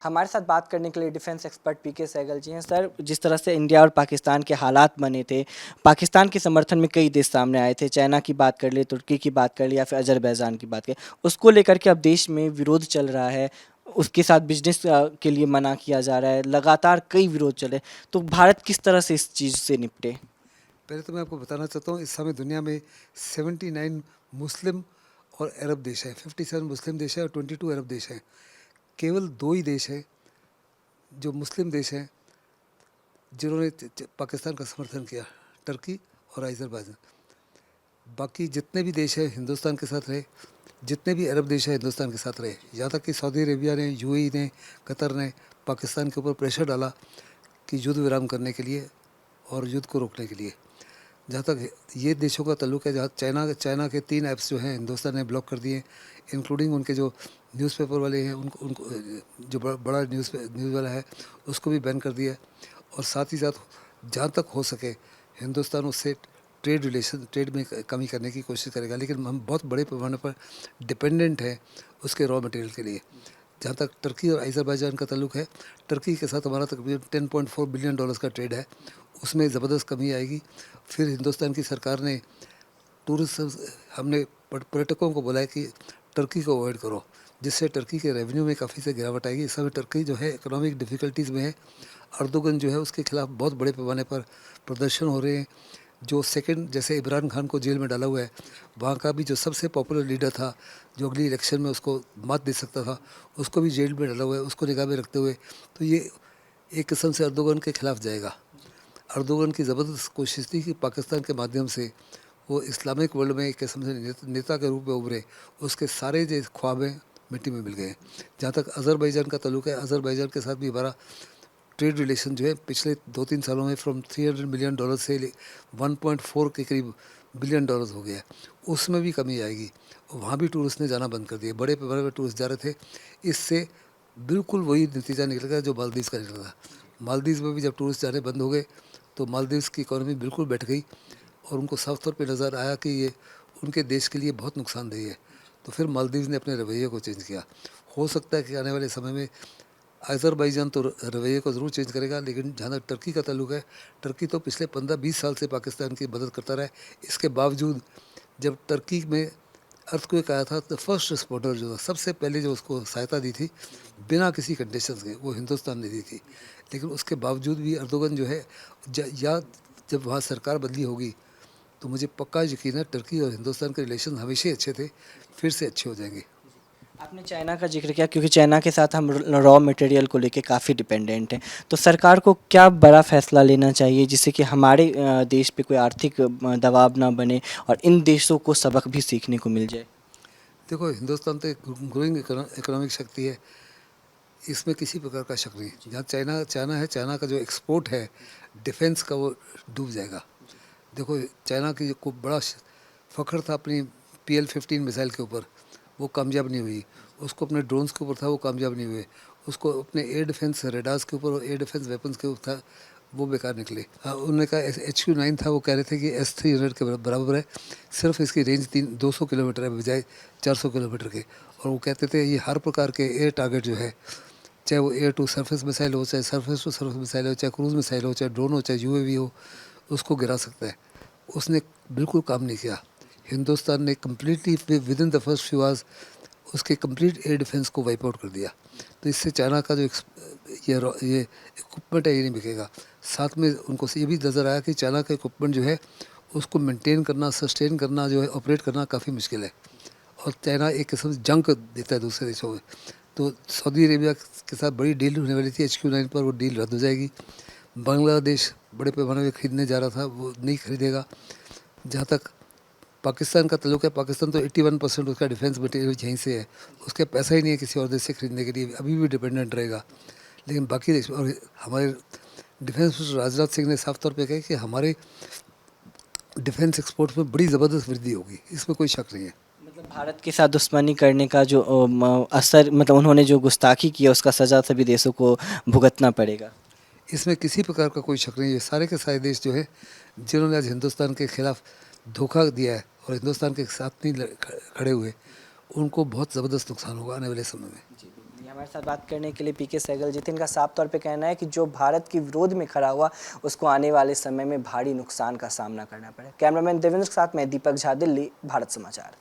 हमारे साथ बात करने के लिए डिफेंस एक्सपर्ट पीके सहगल जी हैं। सर, जिस तरह से इंडिया और पाकिस्तान के हालात बने थे, पाकिस्तान के समर्थन में कई देश सामने आए थे। चाइना की बात कर लिए, तुर्की की बात कर ली या फिर अजरबैजान की बात करें, उसको लेकर के अब देश में विरोध चल रहा है। उसके साथ बिजनेस के लिए मना किया जा रहा है। लगातार कई विरोध चले, तो भारत किस तरह से इस चीज़ से निपटे? पहले तो मैं आपको बताना चाहता हूँ, इस समय दुनिया में 79 मुस्लिम और अरब देश हैं। 57 मुस्लिम देश हैं और 22 अरब देश हैं। केवल दो ही देश हैं जो मुस्लिम देश हैं जिन्होंने पाकिस्तान का समर्थन किया, टर्की और अजरबैजान। बाकी जितने भी देश हैं हिंदुस्तान के साथ रहे, जितने भी अरब देश हैं हिंदुस्तान के साथ रहे। यहाँ तक कि सऊदी अरेबिया ने, यूएई ने, कतर ने पाकिस्तान के ऊपर प्रेशर डाला कि युद्ध विराम करने के लिए और युद्ध को रोकने के लिए। जहाँ तक ये देशों का ताल्लुक है, जहाँ चाइना चाइना के 3 ऐप्स जो हैं हिंदुस्तान ने ब्लॉक कर दिए, इंक्लूडिंग उनके जो न्यूज़पेपर वाले हैं, उनको उनको जो बड़ा न्यूज़ वाला है उसको भी बैन कर दिया। और साथ ही साथ जहाँ तक हो सके हिंदुस्तान उससे ट्रेड में कमी करने की कोशिश करेगा, लेकिन हम बहुत बड़े पैमाने पर डिपेंडेंट हैं उसके रॉ मटेरियल के लिए। जहाँ तक टर्की और अज़रबैजान का ताल्लुक है, टर्की के साथ हमारा तकरीबन $10.4 बिलियन का ट्रेड है, उसमें ज़बरदस्त कमी आएगी। फिर हिंदुस्तान की सरकार ने टूरिस्ट हमने पर्यटकों को बोला है कि टर्की को अवॉइड करो, जिससे टर्की के रेवेन्यू में काफ़ी से गिरावट आएगी। इस समय टर्की जो है इकोनॉमिक डिफ़िकल्टीज़ में है। अर्दोगन जो है उसके खिलाफ बहुत बड़े पैमाने पर प्रदर्शन हो रहे हैं। जो सेकंड जैसे इमरान खान को जेल में डाला हुआ है, वहाँ का भी जो सबसे पॉपुलर लीडर था, जो अगली इलेक्शन में उसको मात दे सकता था, उसको भी जेल में डाला हुआ है, उसको निगाह में रखते हुए। तो ये एक किस्म से अर्दोगन के खिलाफ जाएगा। अर्दोगन की ज़बरदस्त कोशिश थी कि पाकिस्तान के माध्यम से वो इस्लामिक वर्ल्ड में एक किस्म से नेता के रूप में उभरे। उसके सारे जो ख्वाबें मिट्टी में मिल गए हैं। जहाँ तक अज़रबैजान का ताल्लुक है, अज़रबैजान के साथ भी हमारा ट्रेड रिलेशन जो है पिछले 2-3 सालों में फ्रॉम $300 मिलियन से 1.4 के करीब बिलियन डॉलर्स हो गया है। उसमें भी कमी आएगी। वहाँ भी टूरिस्ट ने जाना बंद कर दिया, बड़े पैमाने पर टूरिस्ट जा रहे थे। इससे बिल्कुल वही नतीजा निकलेगा जो मालदीव का निकला था। मालदीव में भी जब टूरिस्ट जाने बंद हो गए तो मालदीव की इकोनॉमी बिल्कुल बैठ गई और उनको साफ तौर पे नज़र आया कि ये उनके देश के लिए बहुत नुकसानदेह है। तो फिर मालदीव ने अपने रवैये को चेंज किया। हो सकता है कि आने वाले समय में अज़रबैजान तो रवैये को ज़रूर चेंज करेगा, लेकिन जहाँ तक टर्की का ताल्लुक है, टर्की तो पिछले 15-20 साल से पाकिस्तान की मदद करता रहा है। इसके बावजूद जब टर्की में अर्थक्वेक आया था तो फर्स्ट रिस्पॉन्डर जो था, सबसे पहले जो उसको सहायता दी थी बिना किसी कंडीशंस के, वो हिंदुस्तान ने दी थी। लेकिन उसके बावजूद भी अर्दोगन जो है या जब वहाँ सरकार बदली होगी तो मुझे पक्का यकीन है टर्की और हिंदुस्तान के रिलेशन हमेशा ही अच्छे थे, फिर से अच्छे हो जाएंगे। आपने चाइना का जिक्र किया, क्योंकि चाइना के साथ हम रॉ मटेरियल को लेके काफ़ी डिपेंडेंट हैं। तो सरकार को क्या बड़ा फैसला लेना चाहिए जिससे कि हमारे देश पे कोई आर्थिक दबाव ना बने और इन देशों को सबक भी सीखने को मिल जाए? देखो, हिंदुस्तान तो एक ग्रोइंग इकोनॉमिक शक्ति है, इसमें किसी प्रकार का शक नहीं। जहाँ चाइना चाइना है, चाइना का जो एक्सपोर्ट है डिफेंस का, वो डूब जाएगा। देखो, चाइना की को बड़ा फ़ख्र था अपनी PL-15 मिसाइल के ऊपर, वो कामयाब नहीं हुई। उसको अपने ड्रोन्स के ऊपर था, वो कामयाब नहीं हुए। उसको अपने एयर डिफेंस रेडार्स के ऊपर और एयर डिफेंस वेपन्स के ऊपर था, वो बेकार निकले। हाँ, उन्होंने कहा HQ-9 था, वो कह रहे थे कि S-300 के बराबर है, सिर्फ इसकी रेंज 200 किलोमीटर है बजाय 400 किलोमीटर के। और वो कहते थे ये हर प्रकार के एयर टारगेट जो है, चाहे वो एयर टू सरफेस मिसाइल हो, चाहे सरफेस टू सरफेस मिसाइल हो, चाहे क्रूज़ मिसाइल हो, चाहे ड्रोन हो, चाहे UAV हो, उसको गिरा सकता है। उसने बिल्कुल काम नहीं किया। हिंदुस्तान ने completely with in the first few hours उसके कंप्लीट एयर डिफेंस को वाइप आउट कर दिया। तो इससे चाइना का जो ये इक्विपमेंट है, ये नहीं बिकेगा। साथ में उनको ये भी नज़र आया कि चाइना का इक्विपमेंट जो है उसको मेंटेन करना, सस्टेन करना, जो है ऑपरेट करना काफ़ी मुश्किल है। और चाइना एक किस्म से जंक देता है दूसरे देशों में। तो सऊदी अरेबिया के साथ बड़ी डील होने वाली थी HQ-9 पर, वो डील रद्द हो जाएगी। बांग्लादेश बड़े पैमाने पर खरीदने जा रहा था, वो नहीं खरीदेगा। जहाँ तक पाकिस्तान का ताल्लुक है, पाकिस्तान तो 81% उसका डिफेंस मटेरियल यहीं से है। उसके पैसा ही नहीं है किसी और देश से खरीदने के लिए, अभी भी डिपेंडेंट रहेगा। लेकिन बाकी देश और हमारे डिफेंस मिनिस्टर राजनाथ सिंह ने साफ तौर पे कहा कि हमारे डिफेंस एक्सपोर्ट में बड़ी ज़बरदस्त वृद्धि होगी, इसमें कोई शक नहीं है। मतलब भारत के साथ दुश्मनी करने का जो असर, मतलब उन्होंने जो गुस्ताखी की है उसका सज़ा सभी देशों को भुगतना पड़ेगा। इसमें किसी प्रकार का कोई शक नहीं है। सारे के सारे देश जो है जिन्होंने आज हिंदुस्तान के खिलाफ धोखा दिया है और हिंदुस्तान के साथ नहीं खड़े हुए, उनको बहुत ज़बरदस्त नुकसान होगा आने वाले समय में। जी, बिल्कुल। हमारे साथ बात करने के लिए पीके सहगल जी थे। इनका साफ तौर पे कहना है कि जो भारत के विरोध में खड़ा हुआ उसको आने वाले समय में भारी नुकसान का सामना करना पड़े। कैमरामैन देवेंद्र के साथ मैं दीपक झा, दिल्ली, भारत समाचार।